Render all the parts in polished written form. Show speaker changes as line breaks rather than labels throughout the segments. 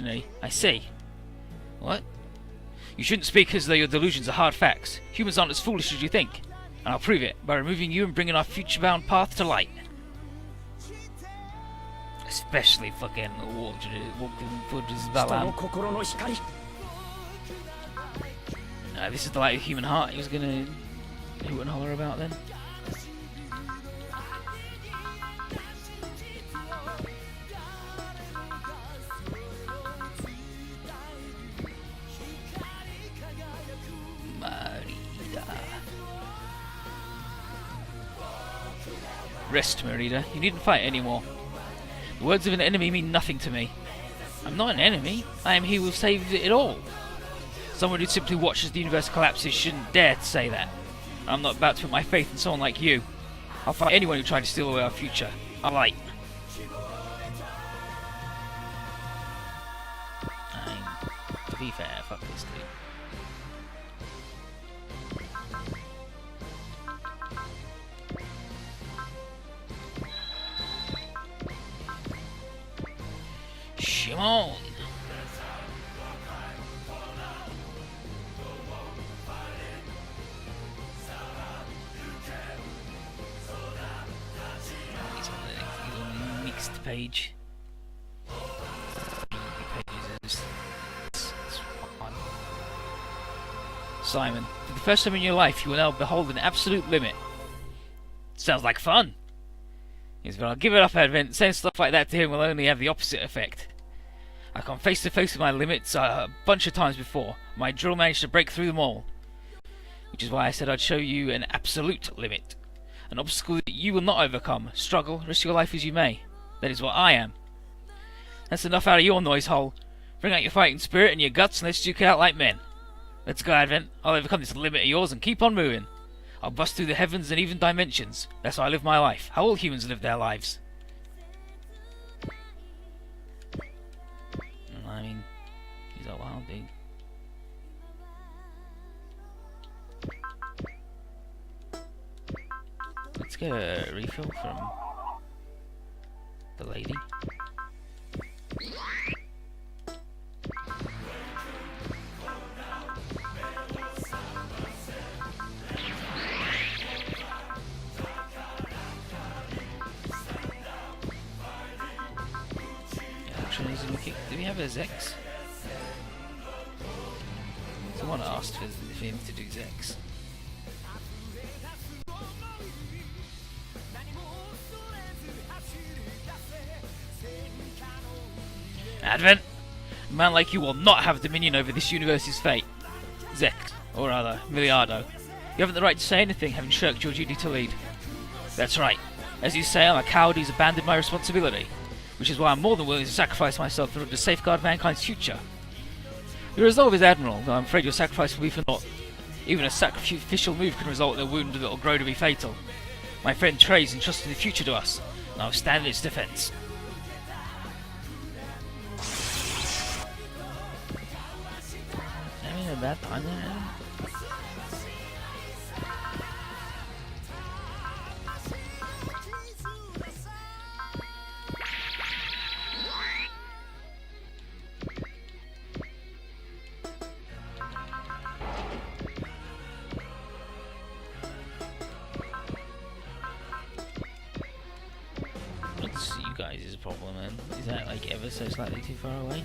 revolutionary. I see. What? You shouldn't speak as though your delusions are hard facts. Humans aren't as foolish as you think. And I'll prove it by removing you and bringing our future-bound path to light. Especially fucking walking Buddha's Balam. This is the light of the human heart he was gonna hoot and holler about then. Rest, Merida. You needn't fight anymore. The words of an enemy mean nothing to me. I'm not an enemy. I am he who saved it all. Someone who simply watches the universe collapses shouldn't dare to say that. I'm not about to put my faith in someone like you. I'll fight anyone who tried to steal away our future. I'll light. To be fair, fuck this dude. Shimon! He's on the next page. Simon, for the first time in your life you will now behold an absolute limit. Sounds like fun! Yes, but I'll give it up, Advent. Saying stuff like that to him will only have the opposite effect. I've come face to face with my limits a bunch of times before. My drill managed to break through them all. Which is why I said I'd show you an absolute limit. An obstacle that you will not overcome. Struggle, risk your life as you may. That is what I am. That's enough out of your noise hole. Bring out your fighting spirit and your guts and let's duke it out like men. Let's go, Advent. I'll overcome this limit of yours and keep on moving. I'll bust through the heavens and even dimensions. That's how I live my life. How all humans live their lives. I mean, he's a wild dude. Let's get a refill from the lady. Do we have a Zex? Someone asked for him to do Zex. Advent! A man like you will not have dominion over this universe's fate. Zex, or rather, Miliardo. You haven't the right to say anything, having shirked your duty to lead. That's right. As you say, I'm a coward who's abandoned my responsibility. Which is why I'm more than willing to sacrifice myself in order to safeguard mankind's future. Your resolve is admirable, though I'm afraid your sacrifice will be for naught. Even a sacrificial move can result in a wound that will grow to be fatal. My friend Trey's entrusted the future to us, and I will stand in its defense. Having a bad time there. You guys is a problem, man. Is that like ever so slightly too far away?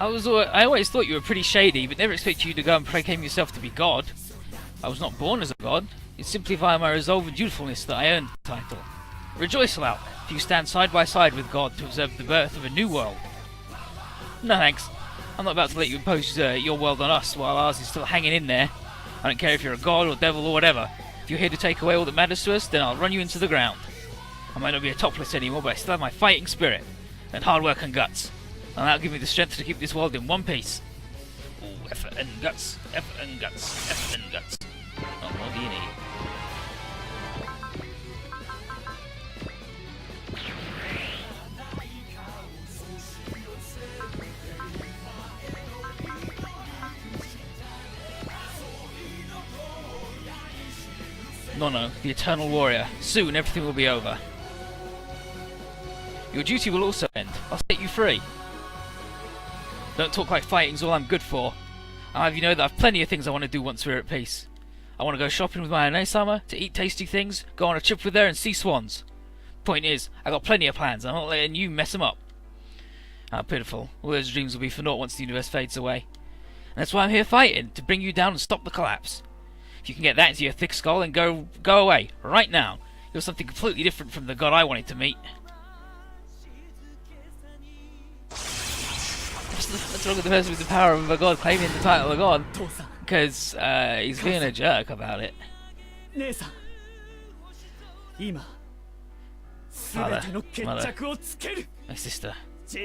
I always thought you were pretty shady, but never expected you to go and proclaim yourself to be God. I was not born as a god. It's simply via my resolve and dutifulness that I earned the title. Rejoice, Lauk, if you stand side by side with God to observe the birth of a new world. No thanks. I'm not about to let you impose your world on us while ours is still hanging in there. I don't care if you're a god or devil or whatever. If you're here to take away all that matters to us, then I'll run you into the ground. I might not be a topless anymore, but I still have my fighting spirit and hard work and guts. And that'll give me the strength to keep this world in one piece. Ooh, effort and guts, effort and guts, effort and guts. What more do you need? No, the Eternal Warrior. Soon everything will be over. Your duty will also end. I'll set you free. Don't talk like fighting's all I'm good for. I'll have you know that I've plenty of things I want to do once we're at peace. I want to go shopping with my Onesama, to eat tasty things, go on a trip with her and see swans. Point is, I got plenty of plans. I'm not letting you mess them up. How pitiful. All those dreams will be for naught once the universe fades away. And that's why I'm here fighting, to bring you down and stop the collapse. If you can get that into your thick skull, then go away, right now. You're something completely different from the god I wanted to meet. What's wrong with the person with the power of a god claiming the title of god? Because he's being a jerk about it. Father, mother, my sister. I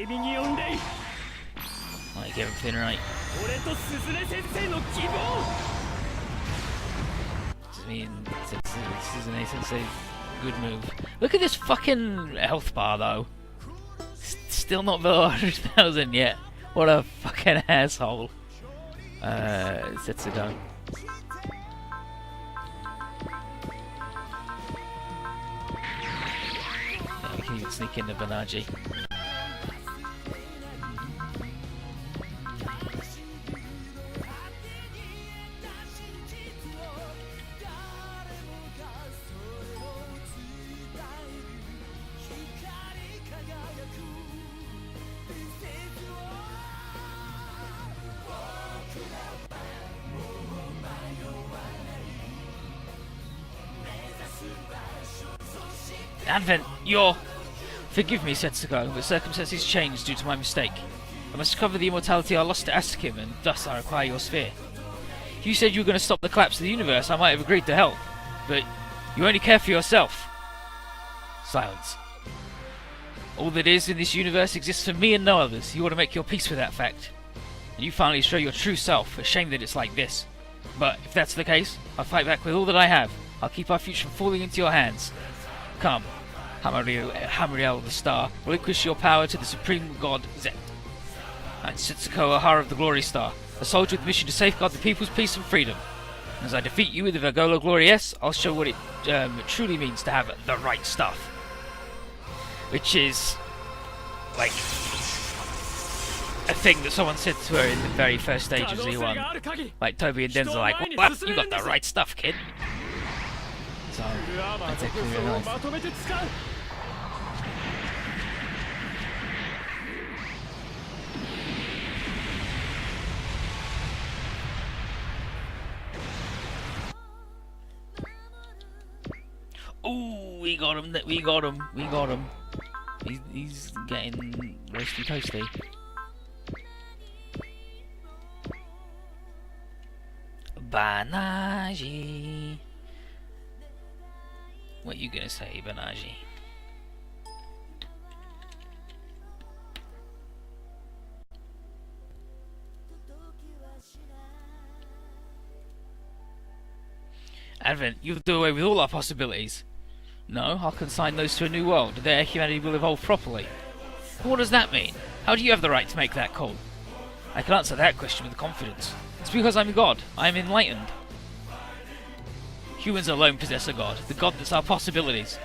get everything right. I mean, this is an A-Sensei good move. Look at this fucking health bar though. Still not below 100,000 yet. What a fucking asshole. Setsugo. Yeah, we can even sneak into Banaji. Advent, you're... Forgive me, Setsugo, but circumstances changed due to my mistake. I must recover the immortality I lost to Asakim, and thus I require your sphere. If you said you were going to stop the collapse of the universe, I might have agreed to help. But you only care for yourself. Silence. All that is in this universe exists for me and no others. You ought to make your peace with that fact. And you finally show your true self. A shame that it's like this. But if that's the case, I'll fight back with all that I have. I'll keep our future from falling into your hands. Come, Hamariel the Star, relinquish your power to the Supreme God Z. And Setsuko Ahara of the Glory Star, a soldier with the mission to safeguard the people's peace and freedom. And as I defeat you with the Virgola Glorious, I'll show what it truly means to have the right stuff. Which is, like, a thing that someone said to her in the very first stage of Z1. Like, Toby and Denzel are like, what? You got the right stuff, kid. So, that's actually really nice. Ooh, we got him, we got him, we got him. He's getting roasty toasty. Banaji. What you gonna say, Banaji? Advent, you'll do away with all our possibilities. No, I'll consign those to a new world. There, humanity will evolve properly. But what does that mean? How do you have the right to make that call? I can answer that question with confidence. It's because I'm God. I am enlightened. Humans alone possess a god, the god that's our possibilities.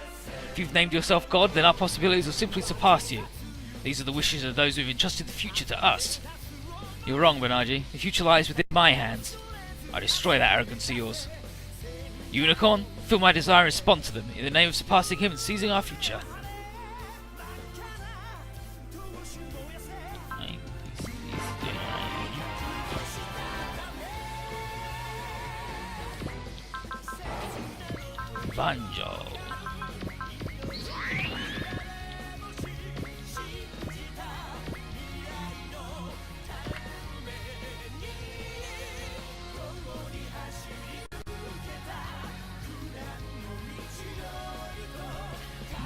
If you've named yourself God, then our possibilities will simply surpass you. These are the wishes of those who've entrusted the future to us. You're wrong, Banaji. The future lies within my hands. I destroy that arrogance of yours. Unicorn, feel my desire and respond to them, in the name of surpassing him and seizing our future. Banjo.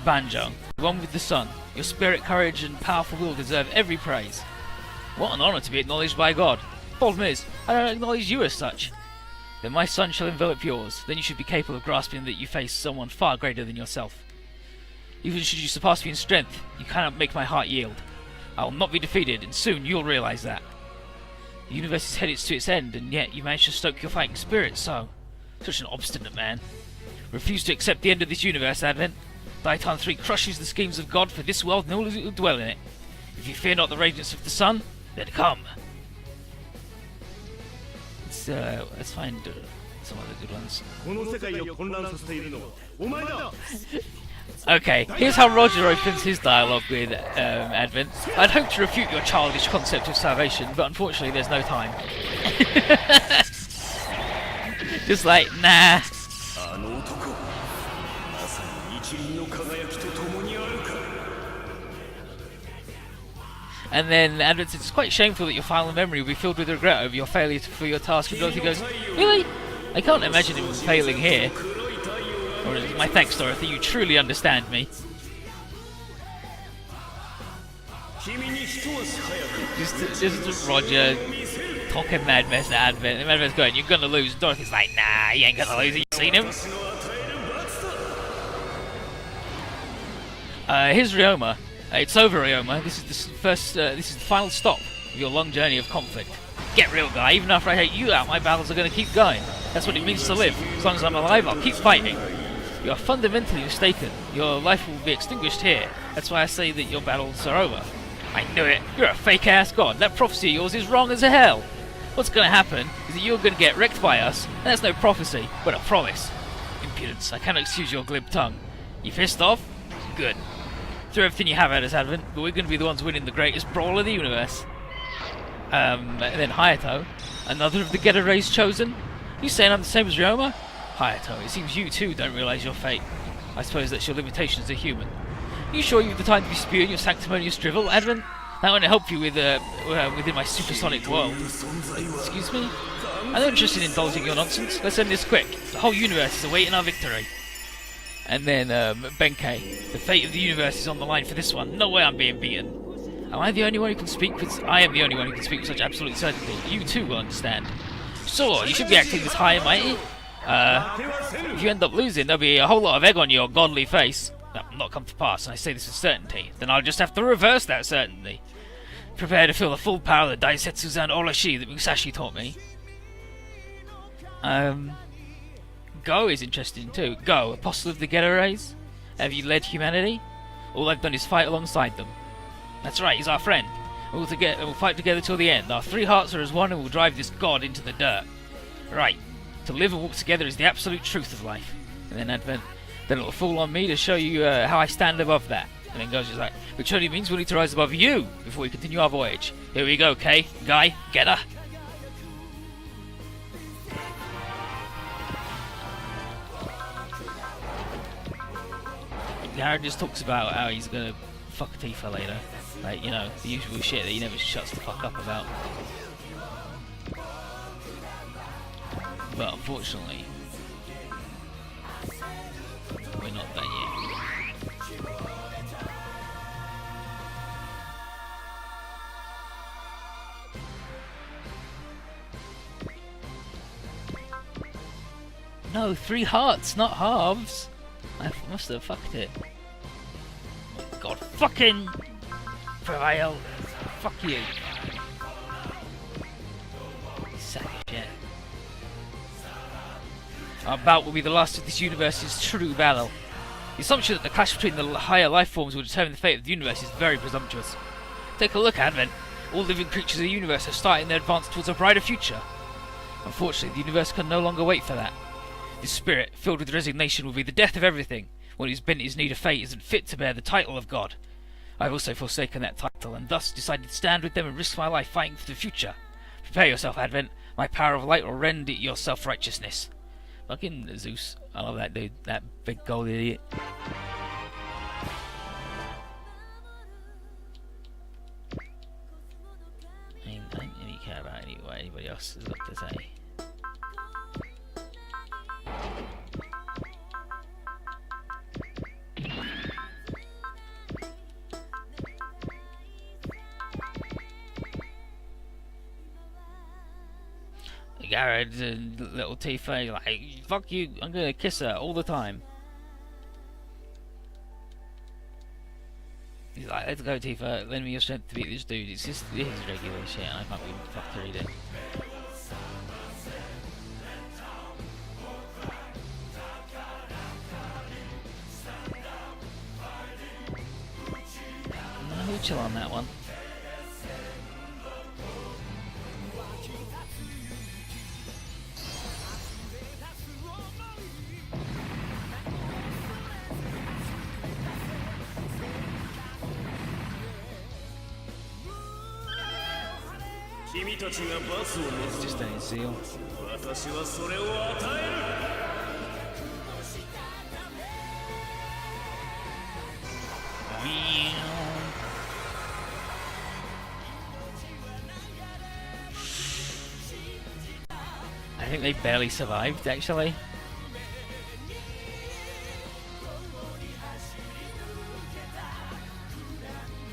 Banjo, one with the sun. Your spirit, courage and powerful will deserve every praise. What an honor to be acknowledged by God. Problem is, I don't acknowledge you as such. Then my sun shall envelop yours. Then you should be capable of grasping that you face someone far greater than yourself. Even should you surpass me in strength, you cannot make my heart yield. I will not be defeated, and soon you'll realize that. The universe is headed to its end, and yet you manage to stoke your fighting spirit, so... Such an obstinate man. Refuse to accept the end of this universe, Advent. Daitan 3 crushes the schemes of God for this world and all who dwell in it. If you fear not the radiance of the sun, then come. Let's find some other good ones. Okay, here's how Roger opens his dialogue with Advent. I'd hope to refute your childish concept of salvation, but unfortunately there's no time. Just like, nah. And then Advent says, it's quite shameful that your final memory will be filled with regret over your failure to fulfill your task. And Dorothy goes, really? I can't imagine him failing here. Or my thanks, Dorothy, you truly understand me. Just Roger talking mad mess to Advent. And Advent's going, you're gonna lose. And Dorothy's like, nah, you ain't gonna lose. Have you seen him? Here's Ryoma. It's over, Ryoma. This is the final stop of your long journey of conflict. Get real, guy. Even after I hate you out, my battles are going to keep going. That's what it means to live. As long as I'm alive, I'll keep fighting. You are fundamentally mistaken. Your life will be extinguished here. That's why I say that your battles are over. I knew it. You're a fake-ass god. That prophecy of yours is wrong as hell. What's going to happen is that you're going to get wrecked by us, and that's no prophecy, but a promise. Impudence. I cannot excuse your glib tongue. You pissed off? Good. Throw everything you have at us, Advent, but we're going to be the ones winning the greatest brawl of the universe. And then Hayato, another of the Getter Rays chosen. You saying I'm the same as Ryoma? Hayato, it seems you too don't realise your fate. I suppose that's your limitation as a human. Are you sure you have the time to be spewing your sanctimonious drivel, Advent? That won't help you with within my supersonic world. Excuse me? I'm not interested in indulging your nonsense. Let's end this quick. The whole universe is awaiting our victory. And then Benkei, the fate of the universe is on the line for this one. No way I'm being beaten. Am I the only one who can speak with... I am the only one who can speak with such absolute certainty. You too will understand. Sure, you should be acting this high and mighty. If you end up losing, there'll be a whole lot of egg on your godly face. That will not come to pass, and I say this with certainty. Then I'll just have to reverse that certainty. Prepare to feel the full power of the Daisetsu-zan Oroshi that Musashi taught me. Go is interesting too. Go, apostle of the Getter Rays. Have you led humanity? All I've done is fight alongside them. That's right, he's our friend. We'll fight together till the end. Our three hearts are as one and we'll drive this god into the dirt. Right. To live and walk together is the absolute truth of life. And then Advent, then it'll fall on me to show you how I stand above that. And then goes just like, which only means we'll need to rise above you before we continue our voyage. Here we go, Kay. Guy, get her. Darren just talks about how he's gonna fuck Tifa later. Like, you know, the usual shit that he never shuts the fuck up about. But unfortunately, we're not done yet. No, 3 hearts, not halves. I must have fucked it. Oh my god, fucking prevail. Fuck you. Sack of shit. Our bout will be the last of this universe's true battle. The assumption that the clash between the higher life forms will determine the fate of the universe is very presumptuous. Take a look, Advent. All living creatures of the universe are starting their advance towards a brighter future. Unfortunately, the universe can no longer wait for that. This spirit, filled with resignation, will be the death of everything. One who's bent his knee to fate isn't fit to bear the title of God. I have also forsaken that title, and thus decided to stand with them and risk my life fighting for the future. Prepare yourself, Advent. My power of light will rend your self-righteousness. Fucking Zeus. I love that dude. That big gold idiot. I don't really care about what anybody else has got to say. Garrett and little Tifa, like, fuck you, I'm gonna kiss her all the time. He's like, let's go Tifa, lend me your strength to beat this dude. It's just his regular shit and I can't be fucked to read it. We'll chill on that one. It's just an seal. I think they barely survived, actually.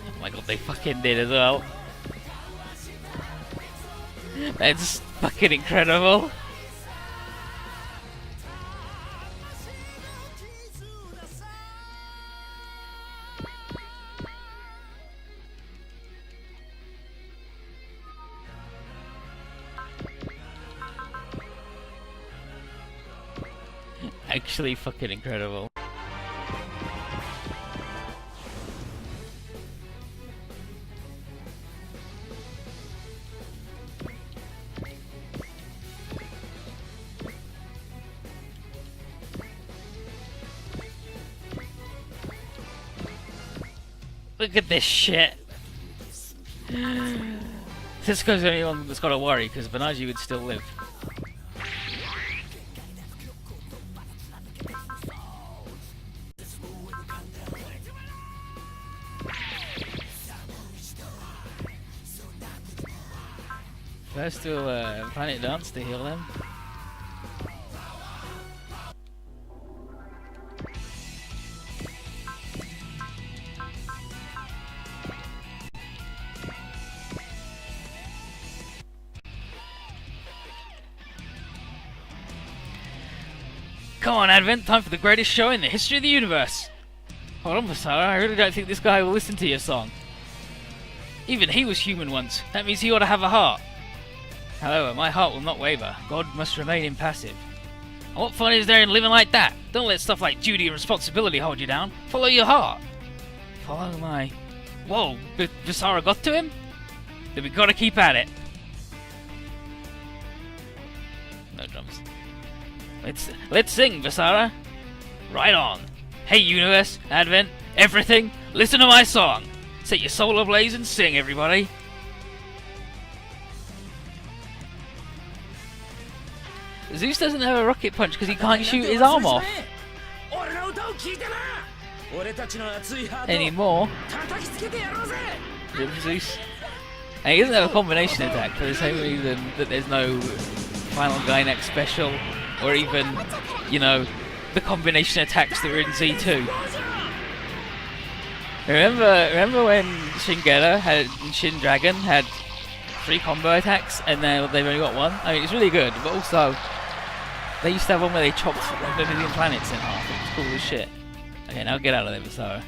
Oh my god, they fucking did as well. That's fucking incredible. Actually fucking incredible. Look at this shit. Cisco's the only one that's got to worry because Banaji would still live. First we'll Planet Dance to heal them. Come on, Advent, time for the greatest show in the history of the universe. Hold on, Vasara, I really don't think this guy will listen to your song. Even he was human once. That means he ought to have a heart. However, my heart will not waver. God must remain impassive. And what fun is there in living like that? Don't let stuff like duty and responsibility hold you down. Follow your heart. Follow my... Whoa, Vasara got to him? Then we gotta keep at it. No drums. Let's sing, Vasara. Right on. Hey, universe, Advent, everything, listen to my song. Set your soul ablaze and sing, everybody. Zeus doesn't have a rocket punch because he can't shoot his arm off anymore. Zeus. And he doesn't have a combination attack for the same reason that there's no Final Gynax special, or even, you know, the combination attacks that were in Z2. Remember when Shingeta and Shin Dragon had 3 combo attacks and now they've only got 1? I mean, it's really good, but also they used to have one where they chopped a million planets in half. It was cool as shit. Okay, now get out of there, Vasara.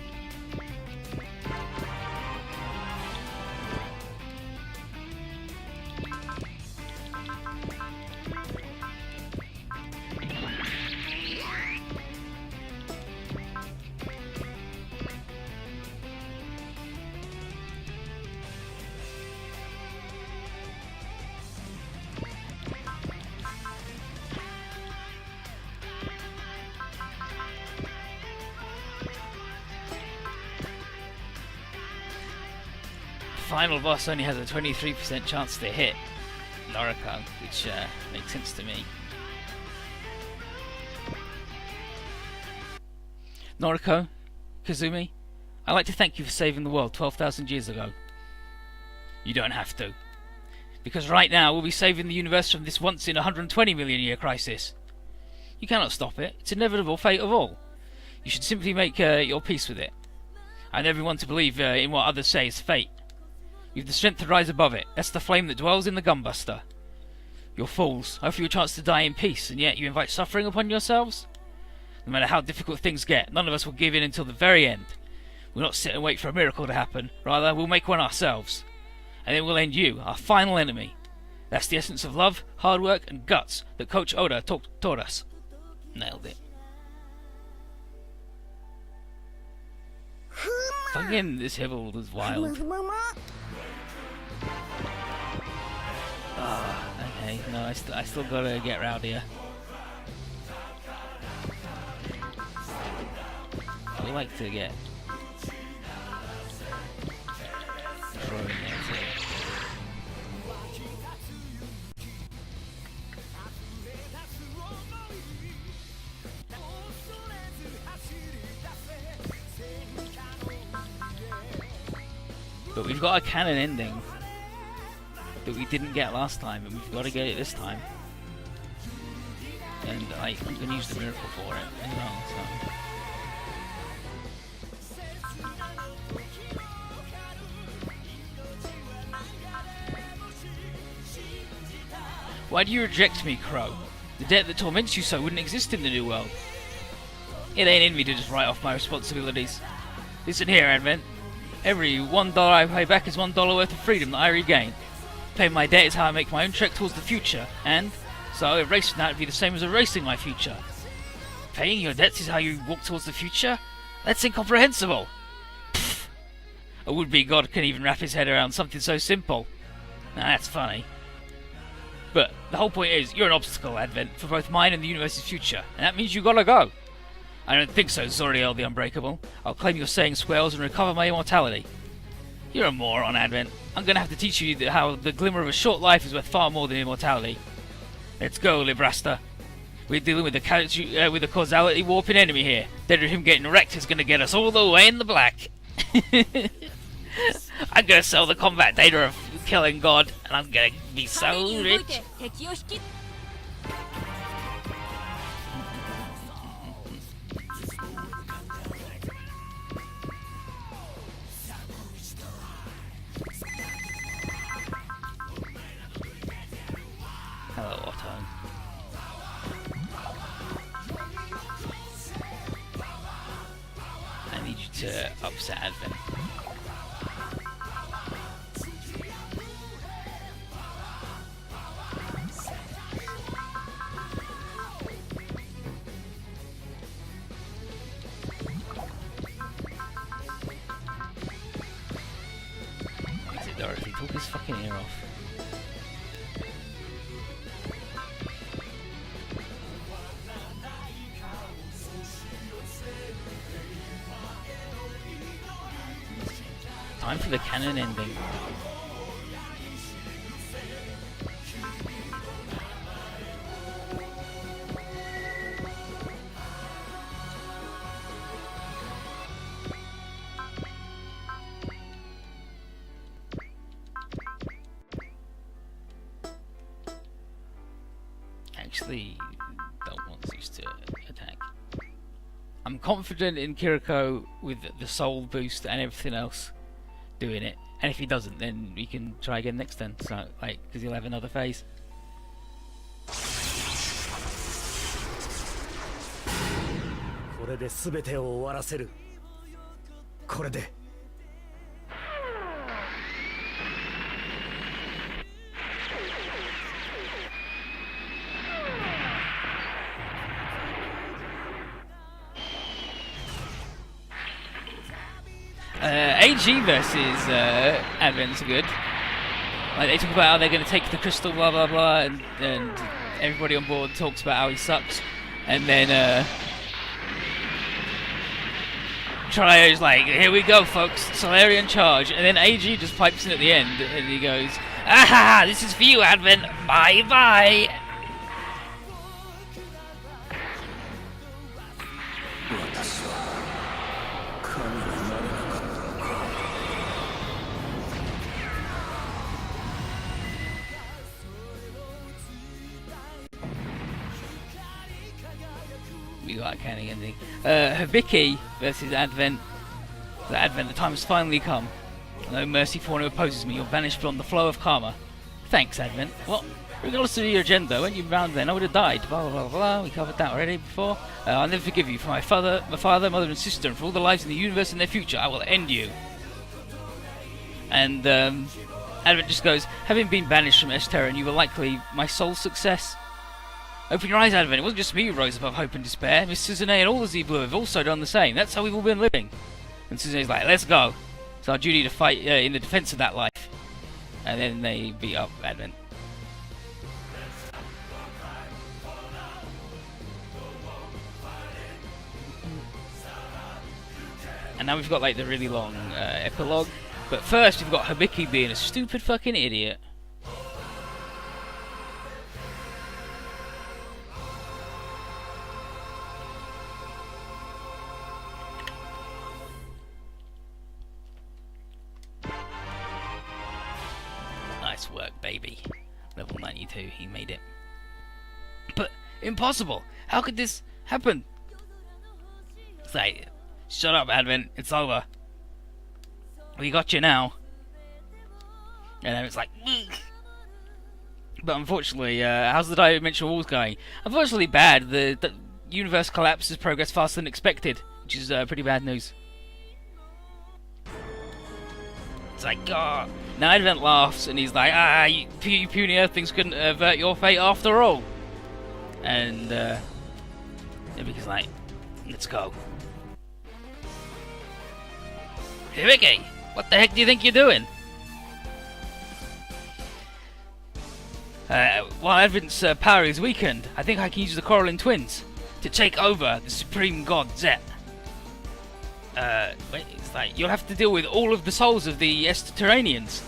Final boss only has a 23% chance to hit Noriko, which makes sense to me. Noriko, Kazumi, I'd like to thank you for saving the world 12,000 years ago. You don't have to. Because right now we'll be saving the universe from this once in 120 million year crisis. You cannot stop it. It's inevitable fate of all. You should simply make your peace with it. I know everyone to believe in what others say is fate. You've the strength to rise above it. That's the flame that dwells in the Gunbuster. You're fools. I offer you a chance to die in peace, and yet you invite suffering upon yourselves? No matter how difficult things get, none of us will give in until the very end. We'll not sit and wait for a miracle to happen. Rather, we'll make one ourselves. And then we'll end you, our final enemy. That's the essence of love, hard work, and guts that Coach Oda taught us. Nailed it. Fucking this Hivald is wild. Okay, no, I still gotta get rowdier. I would like to get throwing it. But we've got a canon ending that we didn't get last time, and we've got to get it this time. And I'm going to use the miracle for it as well, so. Why do you reject me, Crow? The debt that torments you so wouldn't exist in the new world. It ain't in me to just write off my responsibilities. Listen here, Advent. Every $1 I pay back is $1 worth of freedom that I regain. Paying my debt is how I make my own trek towards the future, and so erasing that would be the same as erasing my future. Paying your debts is how you walk towards the future? That's incomprehensible! Pfft. A would-be god can even wrap his head around something so simple. Now that's funny. But the whole point is, you're an obstacle, Advent, for both mine and the universe's future, and that means you gotta go. I don't think so, Zoriel the Unbreakable. I'll claim your saying swells and recover my immortality. You're a moron, Advent. I'm gonna have to teach you how the glimmer of a short life is worth far more than immortality. Let's go, Librasta. We're dealing with a causality warping enemy here. Instead of him getting wrecked is gonna get us all the way in the black. I'm gonna sell the combat data of killing God, and I'm gonna be so rich. Hello, Otto. I need you to upset Advent. Is it Dorothy? Talk his fucking ear off. Time for the canon ending. Actually, don't want Zeus to attack. I'm confident in Kiriko with the soul boost and everything else doing it, and if he doesn't, then we can try again next turn. So, like, because he'll have another phase. AG versus Advent's good. Like, they talk about how they're going to take the crystal, blah blah blah, and everybody on board talks about how he sucks, and then Trio's like, here we go folks, Solarian charge, and then AG just pipes in at the end, and he goes, ah, this is for you, Advent, bye bye. We got a canning ending. Hibiki versus Advent. The time has finally come. No mercy for one who opposes me. You'll vanish beyond the flow of karma. Thanks, Advent. Well, regardless of your agenda, when you round then, I would have died. Blah, blah, blah, blah. We covered that already before. I'll never forgive you for my father, mother, and sister, and for all the lives in the universe and their future. I will end you. And, Advent just goes, having been banished from S-Terran, you were likely my sole success. Open your eyes, Advent. It wasn't just me who rose above hope and despair. Miss Susanne and all the Z-Blue have also done the same. That's how we've all been living. And Susanne's like, let's go. It's our duty to fight in the defense of that life. And then they beat up Advent. And now we've got like the really long epilogue. But first we've got Hibiki being a stupid fucking idiot. Nice work, baby. Level 92, he made it. But impossible! How could this happen? It's like, shut up, Advent. It's over. We got you now. And then it's like, ugh. But unfortunately, how's the dimensional walls going? Unfortunately, bad. The universe collapse has progressed faster than expected, which is pretty bad news. It's like, oh. Now Advent laughs and he's like, you puny earthlings couldn't avert your fate after all. And Hibike's like, let's go. Hibike, what the heck do you think you're doing? While Advent's power is weakened, I think I can use the Coralline Twins to take over the Supreme God Z. Wait, it's like, you'll have to deal with all of the souls of the Esteranians.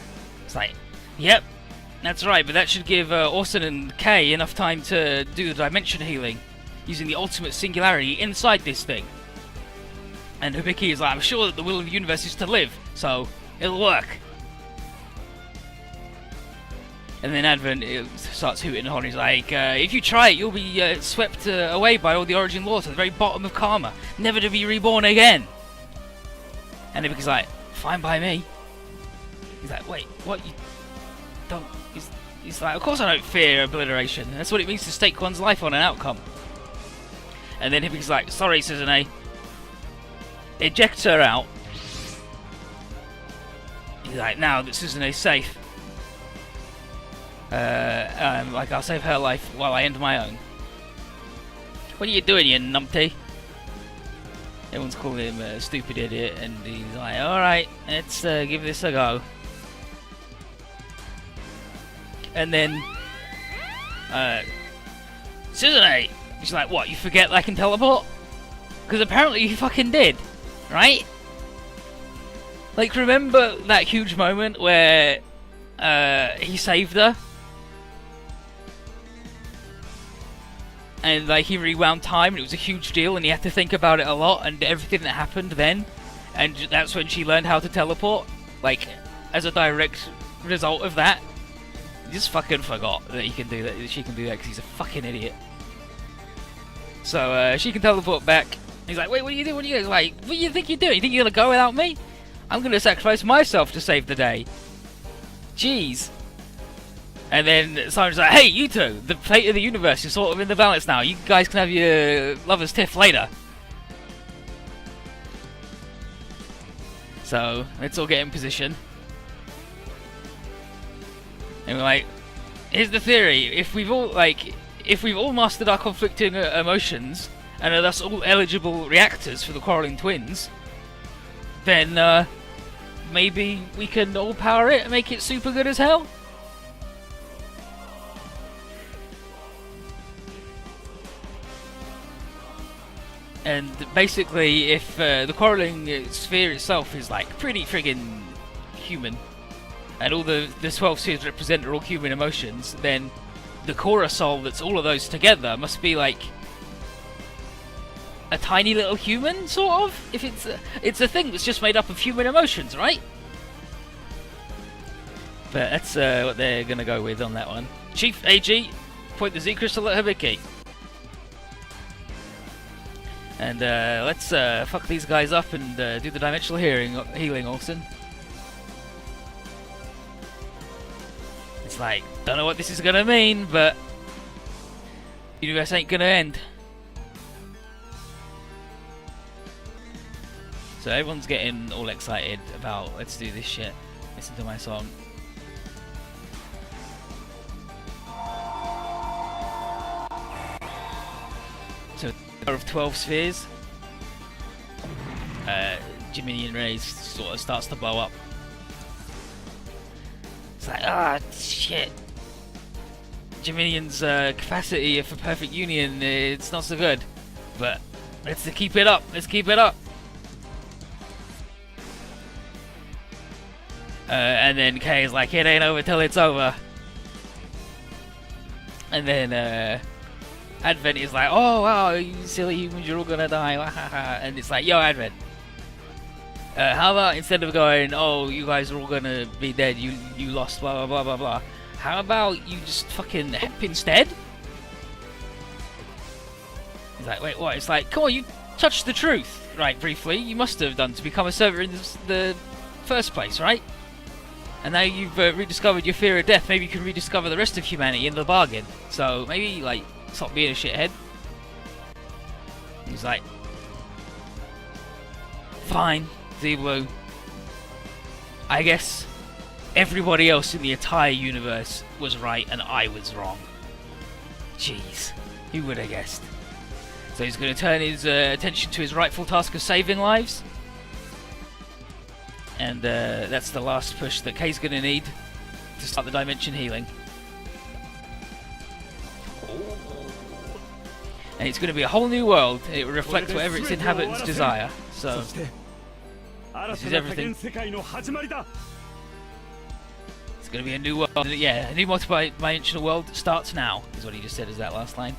It's like, yep, that's right, but that should give Orson and Kay enough time to do the dimension healing, using the ultimate singularity inside this thing. And Hibiki is like, I'm sure that the will of the universe is to live, so it'll work. And then Advent starts hooting and hollering. He's like, if you try it, you'll be swept away by all the origin law to the very bottom of karma, never to be reborn again. And Hibiki's like, fine by me. He's like, wait, what? You don't... He's like, of course I don't fear obliteration. That's what it means to stake one's life on an outcome. And then Hibiki's like, sorry, Susanne. Ejects her out. He's like, now that Susanne's safe, like, I'll save her life while I end my own. What are you doing, you numpty? Everyone's calling him a stupid idiot, and he's like, alright, let's give this a go. And then, Susanne! She's like, what, you forget I can teleport? Because apparently you fucking did, right? Like, remember that huge moment where he saved her? And like he rewound time and it was a huge deal and he had to think about it a lot and everything that happened then. And that's when she learned how to teleport. Like, as a direct result of that. He just fucking forgot that he can do that, she can do that because he's a fucking idiot. So she can teleport back. He's like, wait, what are you doing? What are you doing? Like, what do you think you're doing? You think you're gonna go without me? I'm gonna sacrifice myself to save the day. Jeez. And then Simon's like, hey, you two, the fate of the universe is sort of in the balance now. You guys can have your lovers' tiff later. So, let's all get in position. And we're like, here's the theory. If we've all mastered our conflicting emotions, and are thus all eligible reactors for the Coralline Twins, then maybe we can all power it and make it super good as hell? And basically, if the Coralline sphere itself is like pretty friggin' human, and all the 12 spheres represent are all human emotions, then the Cora soul that's all of those together must be like a tiny little human, sort of. If it's a thing that's just made up of human emotions, right? But that's what they're gonna go with on that one. Chief AG, point the Z crystal at Hibiki. And let's fuck these guys up and do the dimensional healing, Orson. It's like, don't know what this is gonna mean, but the universe ain't gonna end. So everyone's getting all excited about, let's do this shit. Listen to my song. So, there of 12 spheres. Geminian rays sort of starts to blow up. It's like, ah, shit. Geminian's capacity for perfect union, it's not so good. But let's keep it up. Let's keep it up. And then Kay is like, it ain't over till it's over. And then Advent is like, oh wow, you silly humans, you're all gonna die. And it's like, yo, Advent. How about instead of going, oh, you guys are all gonna be dead, you lost, blah blah blah blah blah. How about you just fucking hemp instead? He's like, wait, what? It's like, come on, you touched the truth, right? Briefly, you must have done to become a server in the first place, right? And now you've rediscovered your fear of death. Maybe you can rediscover the rest of humanity in the bargain. So maybe like stop being a shithead. He's like, fine. Z-Blue, I guess everybody else in the entire universe was right and I was wrong. Jeez, who would have guessed? So he's going to turn his attention to his rightful task of saving lives. And that's the last push that Kay's going to need to start the dimension healing. And it's going to be a whole new world, and it will reflect whatever its inhabitants desire. So this is everything. It's going to be a new world. Yeah, a new multi-dimensional world that starts now, is what he just said as that last line.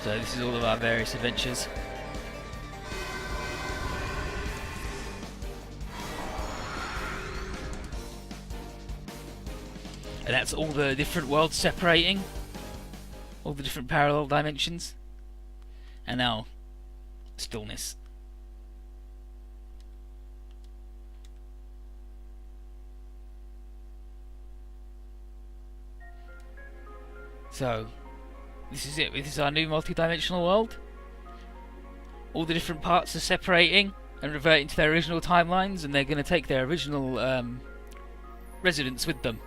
So this is all of our various adventures. And that's all the different worlds separating, all the different parallel dimensions, and now stillness. So this is it. This is our new multi-dimensional world. All the different parts are separating and reverting to their original timelines, and they're going to take their original residents with them.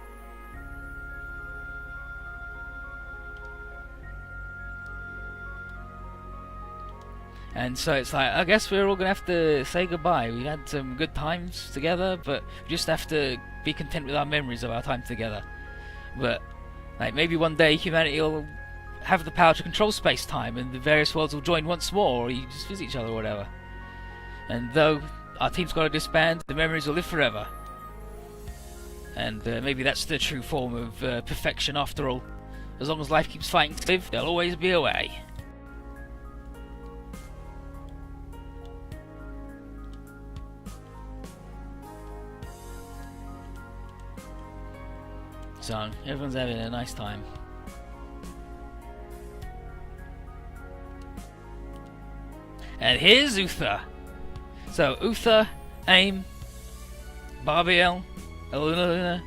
And so it's like, I guess we're all going to have to say goodbye. We had some good times together, but we just have to be content with our memories of our time together. But like maybe one day humanity will have the power to control space-time and the various worlds will join once more, or you just visit each other or whatever. And though our team's got to disband, the memories will live forever. And maybe that's the true form of perfection after all. As long as life keeps fighting to live, there'll always be a way. So, everyone's having a nice time. And here's Uther. So, Uther, Aim, Barbiel, Eluna,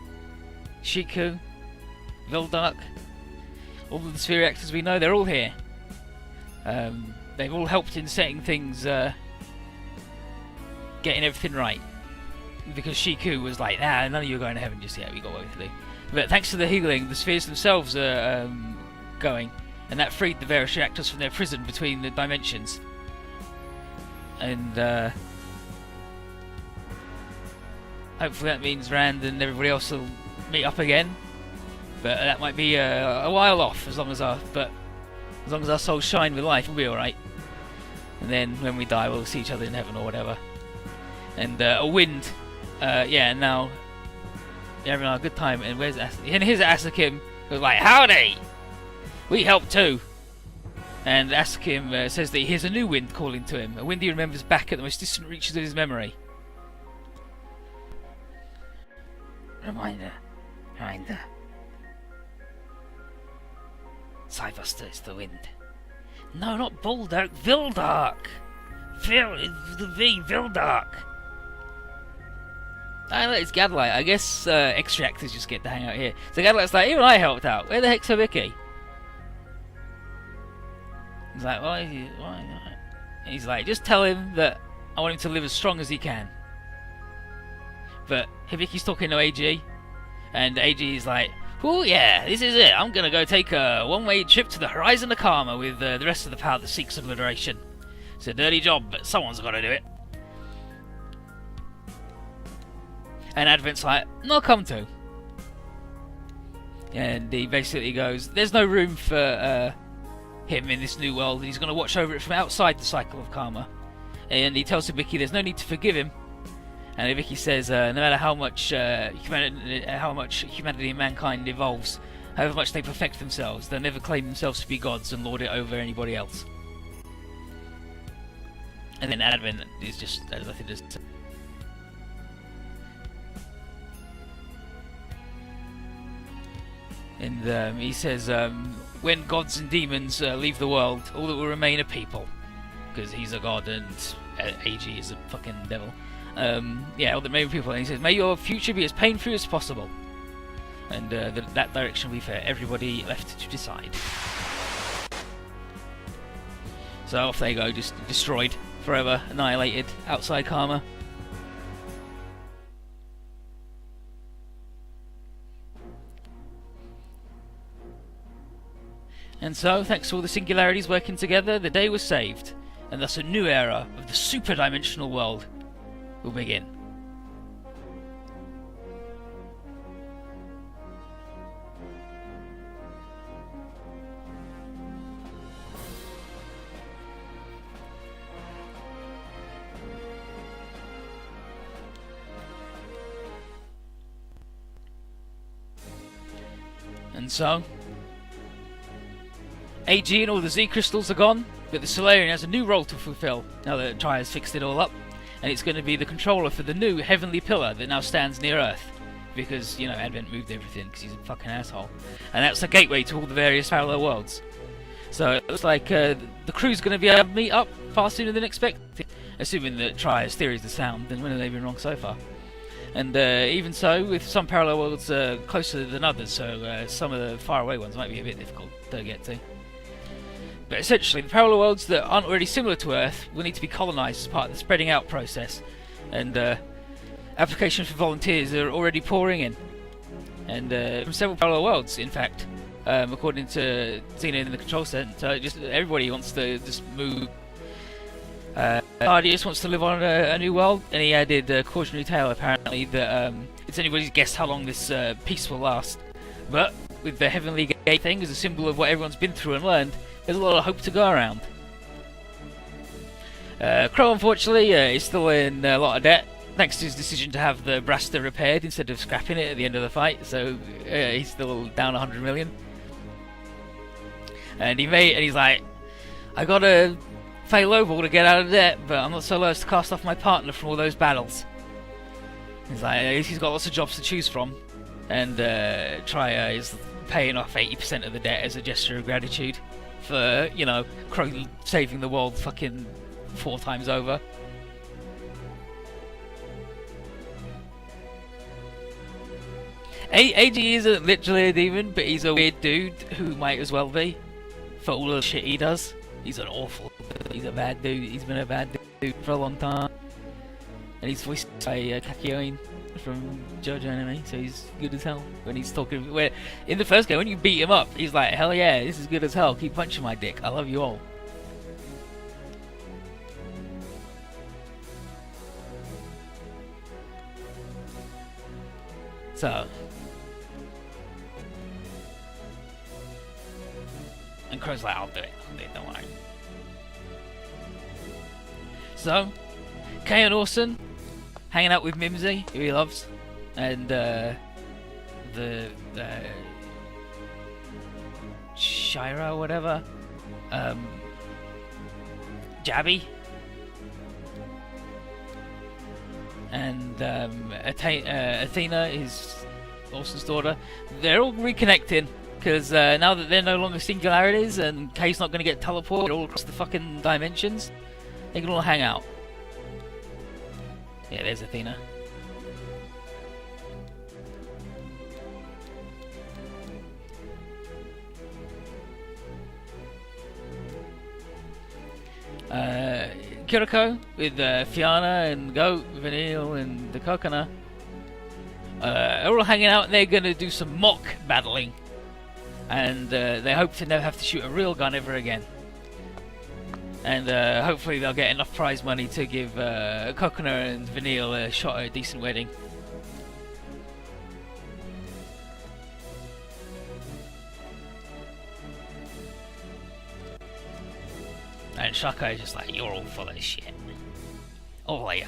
Shiku, Vildark, all of the sphere actors we know, they're all here. They've all helped in setting things, getting everything right. Because Shiku was like, nah, none of you are going to heaven just yet, we got work to do. But thanks to the healing, the spheres themselves are going, and that freed the various reactors from their prison between the dimensions. And hopefully that means Rand and everybody else will meet up again. But that might be a while off, as long as our souls shine with life, we'll be alright. And then when we die, we'll see each other in heaven or whatever. And a wind, yeah. And now. They're having a good time, and here's Asakim, who's like, howdy! We help too! And Asakim says that he hears a new wind calling to him, a wind he remembers back at the most distant reaches of his memory. Reminder. Cybuster is the wind. No, not Buldark, Vildark! The V, Vildark! It's Gadlight. I guess extra actors just get to hang out here. So Gadlight's like, even I helped out. Where the heck's Hibiki? He's like, why? He's like, just tell him that I want him to live as strong as he can. But Hibiki's talking to AG, and AG is like, oh yeah, this is it. I'm gonna go take a one-way trip to the horizon of karma with the rest of the power that seeks obliteration. It's a dirty job, but someone's got to do it. And Advent's like, no, come to. And he basically goes, there's no room for him in this new world, and he's going to watch over it from outside the cycle of karma. And he tells Hibiki there's no need to forgive him. And Hibiki says, no matter how much humanity and mankind evolves, however much they perfect themselves, they'll never claim themselves to be gods and lord it over anybody else. And then Advent is just, there's nothing to say. And he says, when gods and demons leave the world, all that will remain are people. Because he's a god and AG is a fucking devil. Yeah, all that remain are people. And he says, may your future be as pain-free as possible. And that direction will be for everybody left to decide. So off they go, just destroyed, forever annihilated, outside karma. And so, thanks to all the singularities working together, the day was saved, and thus a new era of the super-dimensional world will begin. And so, AG and all the Z crystals are gone, but the Solarian has a new role to fulfill now that Tri has fixed it all up, and it's going to be the controller for the new heavenly pillar that now stands near Earth, because, you know, Advent moved everything because he's a fucking asshole, and that's the gateway to all the various parallel worlds. So it looks like the crew's going to be able to meet up far sooner than expected, assuming that Tri's theories are sound, then when have they been wrong so far? And even so, with some parallel worlds closer than others, so some of the faraway ones might be a bit difficult to get to. But essentially, the parallel worlds that aren't already similar to Earth will need to be colonised as part of the spreading out process. And applications for volunteers are already pouring in. And from several parallel worlds, in fact. According to Xena in the control centre, just everybody wants to just move. Ardius wants to live on a new world, and he added a cautionary tale apparently that it's anybody's guess how long this peace will last. But with the Heavenly Gate thing as a symbol of what everyone's been through and learned, there's a lot of hope to go around. Crow, unfortunately, is still in a lot of debt, thanks to his decision to have the Braster repaired instead of scrapping it at the end of the fight, so he's still down 100 million. And he's like, I gotta fail over to get out of debt, but I'm not so low as to cast off my partner from all those battles. He's like, at least he's got lots of jobs to choose from, and Tri is paying off 80% of the debt as a gesture of gratitude for, you know, Crow saving the world fucking 4 times over. AG isn't literally a demon, but he's a weird dude who might as well be, for all the shit he does. He's a bad dude. He's been a bad dude for a long time. And he's voiced by Kakyoin from JoJo anime, so he's good as hell when he's talking. Where in the first game, when you beat him up, he's like, hell yeah, this is good as hell. Keep punching my dick. I love you all. So, and Crow's like, I'll do it, don't worry. So, Kay and Orson hanging out with Mimsy, who he loves, and the Shira or whatever, Jabby, and Athena is Orson's daughter. They're all reconnecting because now that they're no longer singularities and Kay's not going to get teleported all across the fucking dimensions, they can all hang out. Yeah, there's Athena. Kiriko with Fiona and Goat, Vanille and the Coconut are all hanging out, and they're going to do some mock battling, and they hope to never have to shoot a real gun ever again, and hopefully they'll get enough prize money to give Coconut and Vanille a shot at a decent wedding. And Shaka is just like, you're all full of shit. All of ya.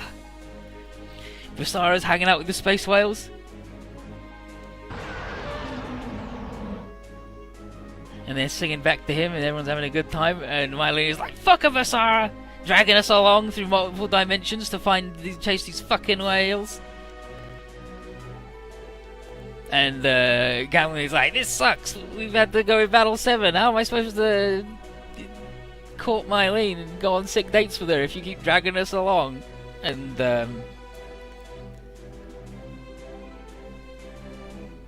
Visara's hanging out with the space whales. And they're singing back to him and everyone's having a good time. And Mylene is like, fuck a Visara! Dragging us along through multiple dimensions to chase these fucking whales. And Gamlin is like, this sucks! We've had to go in Battle 7. How am I supposed to court Mylene and go on sick dates with her if you keep dragging us along? And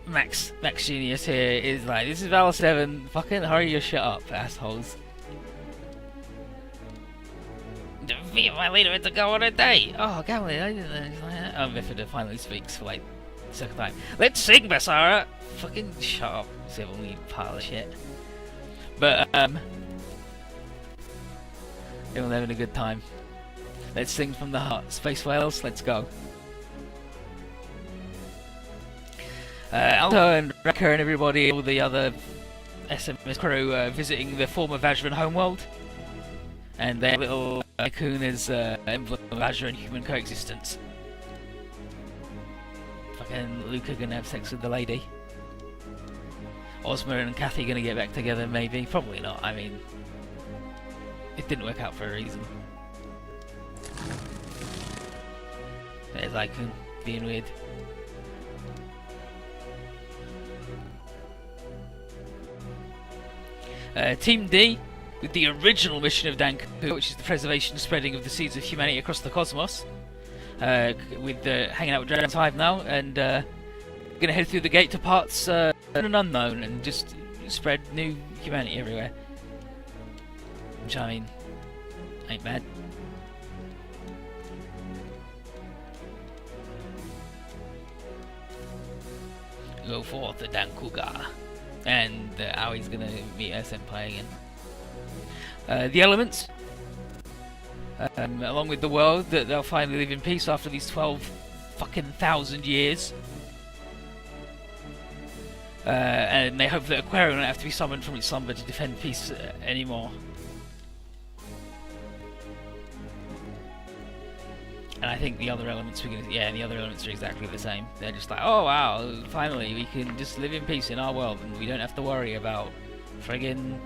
Max Genius here is like, this is Battle 7, fucking hurry your shit up, assholes. Me and Mylene went to go on a date. Oh, Gamlin, I didn't know. Oh, Mifida finally speaks for like the second time. Let's sing, Basara! Fucking shut up, civil pile of shit. But everyone's having a good time. Let's sing from the heart. Space whales, let's go. Alto and Raka and everybody, all the other SMS crew visiting the former Vajran homeworld. And their little icon is emblem of Vajran human coexistence. Fucking Luca gonna have sex with the lady. Ozma and Kathy gonna get back together, maybe. Probably not, I mean, it didn't work out for a reason. There's Icon being weird. Team D with the original mission of Danku, which is the preservation and spreading of the seeds of humanity across the cosmos. With hanging out with Dragon's Hive now, and gonna head through the gate to parts unknown and just spread new humanity everywhere. Which, I mean, ain't bad. Go forth, the Dankuga. And Aoi's gonna meet her senpai again. The elements, along with the world, that they'll finally live in peace after these 12 fucking thousand years. And they hope that Aquarium won't have to be summoned from its slumber to defend peace anymore. And I think the other elements the other elements are exactly the same. They're just like, oh wow, finally we can just live in peace in our world and we don't have to worry about friggin'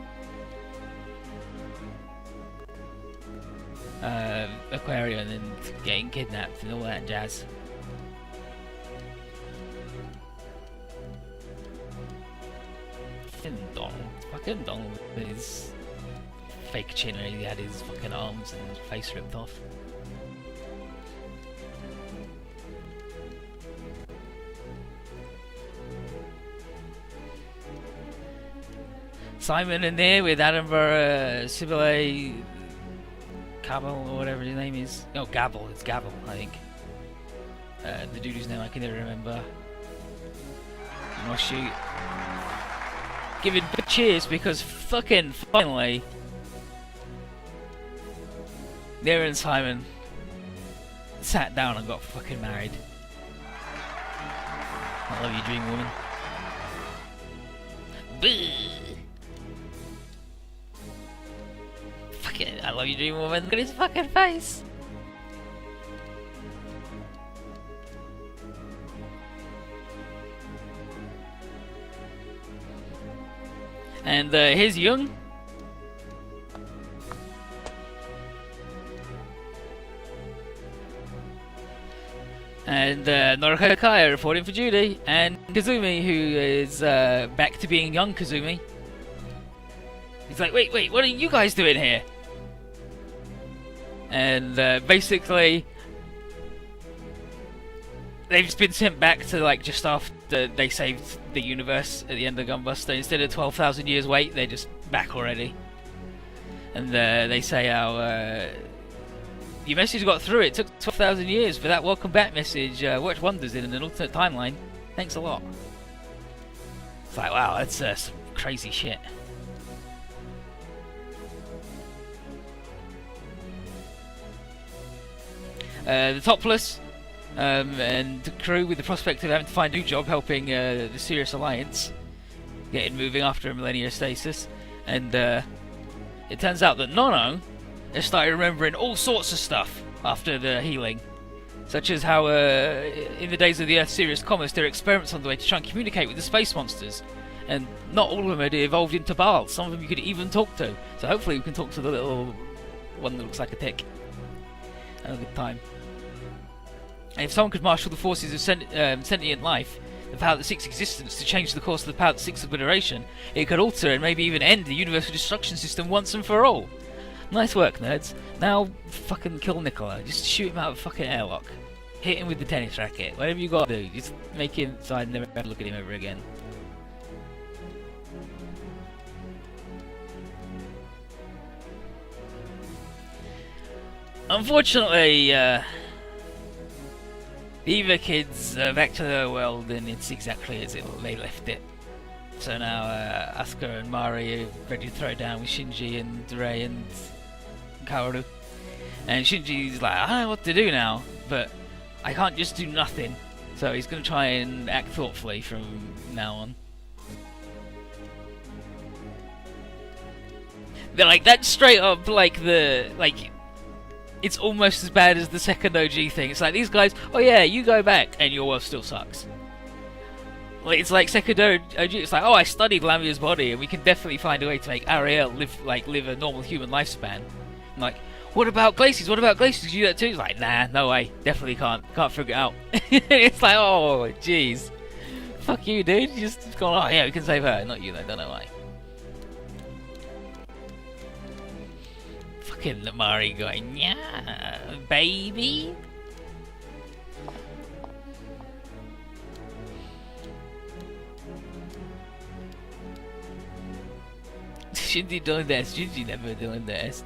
Aquarium and getting kidnapped and all that jazz. Fucking Donald with his fake chin where he had his fucking arms and face ripped off. Simon in there with Edinburgh, Sibylle, Cabell or whatever his name is. No, Gabble. It's Gabble, I think. The dude whose name I can never remember. Must shoot. Giving big cheers because fucking finally, Darren and Simon sat down and got fucking married. I love you, dream woman. Boo. Fucking, I love you, dream woman. Look at his fucking face. And here's Young. And Noriko Kai are reporting for duty, and Kazumi, who is back to being young Kazumi. He's like, wait, what are you guys doing here? And basically, they've just been sent back to like just after they saved the universe at the end of Gunbuster. Instead of 12,000 years wait, they're just back already. And they say how your message got through. It took 12,000 years for that welcome back message. Worked wonders in an alternate timeline. Thanks a lot. It's like, wow, that's some crazy shit. The Topless and the crew, with the prospect of having to find a new job helping the Sirius Alliance getting moving after a millennia stasis, and it turns out that Nono has started remembering all sorts of stuff after the healing, such as how in the days of the Earth-Sirius commerce there are experiments on the way to try and communicate with the space monsters, and not all of them had evolved into Baals. Some of them you could even talk to, so hopefully we can talk to the little one that looks like a tick. Have a good time. And if someone could marshal the forces of sentient life, the power that seeks existence, to change the course of the power that seeks obliteration, it could alter and maybe even end the universal destruction system once and for all. Nice work, nerds. Now, fucking kill Nicola. Just shoot him out of a fucking airlock. Hit him with the tennis racket. Whatever you gotta do. Just make him so I never have to look at him ever again. Unfortunately, the Eva kids are back to their world, and it's exactly as they left it. So now Asuka and Mari are ready to throw down with Shinji and Rei and Kaoru. And Shinji's like, I don't know what to do now, but I can't just do nothing. So he's going to try and act thoughtfully from now on. They're like, that's straight up like it's almost as bad as the second OG thing. It's like these guys, oh yeah, you go back and your world still sucks. Like, it's like second OG, it's like, oh, I studied Lamia's body and we can definitely find a way to make Ariel live a normal human lifespan. I'm like, what about Glaciers? What about Glaciers? You do that too? It's like, nah, no way, definitely can't figure it out. It's like, oh, jeez. Fuck you, dude. You just gone, oh yeah, we can save her. Not you though, don't know why. Fucking Mari going, yeah, baby. Shinji doing this, Shinji never doing this.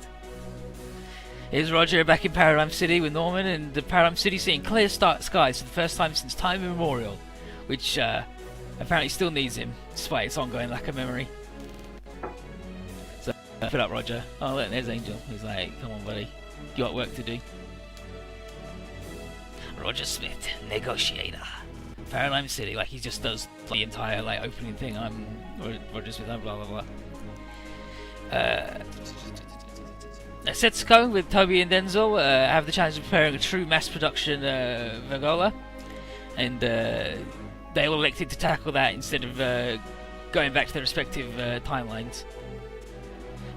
Here's Roger back in Paradigm City with Norman, and the Paradigm City seeing clear skies for the first time since time immemorial, which apparently still needs him, despite its ongoing lack of memory. So, put up Roger. Oh look, there's Angel. He's like, come on buddy, you got work to do. Roger Smith, negotiator. Paradigm City, like he just does the entire like opening thing. I'm Roger Smith, blah blah blah. Setsuko with Toby and Denzel have the challenge of preparing a true mass production Vagola, and they all elected to tackle that instead of going back to their respective timelines.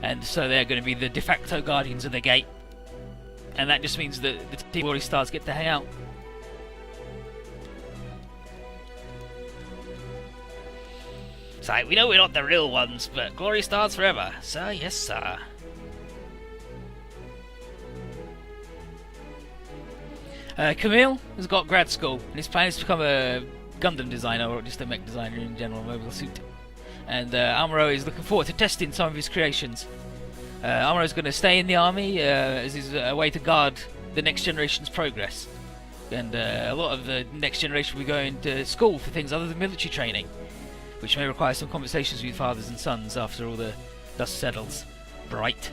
And so they're going to be the de facto guardians of the gate, and that just means that the Team Glory Stars get to hang out. It's like, we know we're not the real ones, but Glory Stars forever. Sir, yes sir. Camille has got grad school, and his plan is to become a Gundam designer, or just a mech designer in general, mobile suit. And Amuro is looking forward to testing some of his creations. Amuro is going to stay in the army as his way to guard the next generation's progress. And a lot of the next generation will be going to school for things other than military training, which may require some conversations with fathers and sons after all the dust settles. Bright.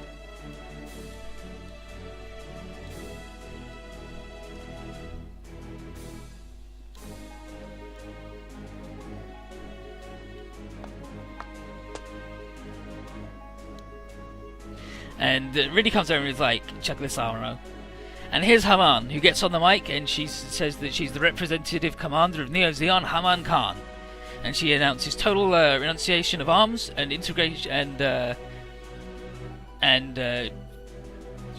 And it really comes over and is like, check this Amuro. And here's Haman, who gets on the mic and she says that she's the representative commander of Neo Zeon, Haman Khan. And she announces total renunciation of arms and integration, and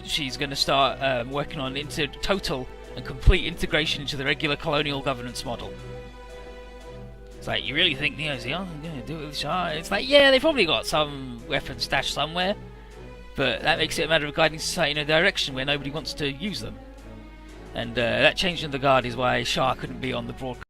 she's going to start working on total and complete integration into the regular colonial governance model. It's like, you really think Neo's going to do it with the Shah? It's like, yeah, they've probably got some weapons stashed somewhere, but that makes it a matter of guiding society in a direction where nobody wants to use them. And that change in the guard is why Shah couldn't be on the broadcast.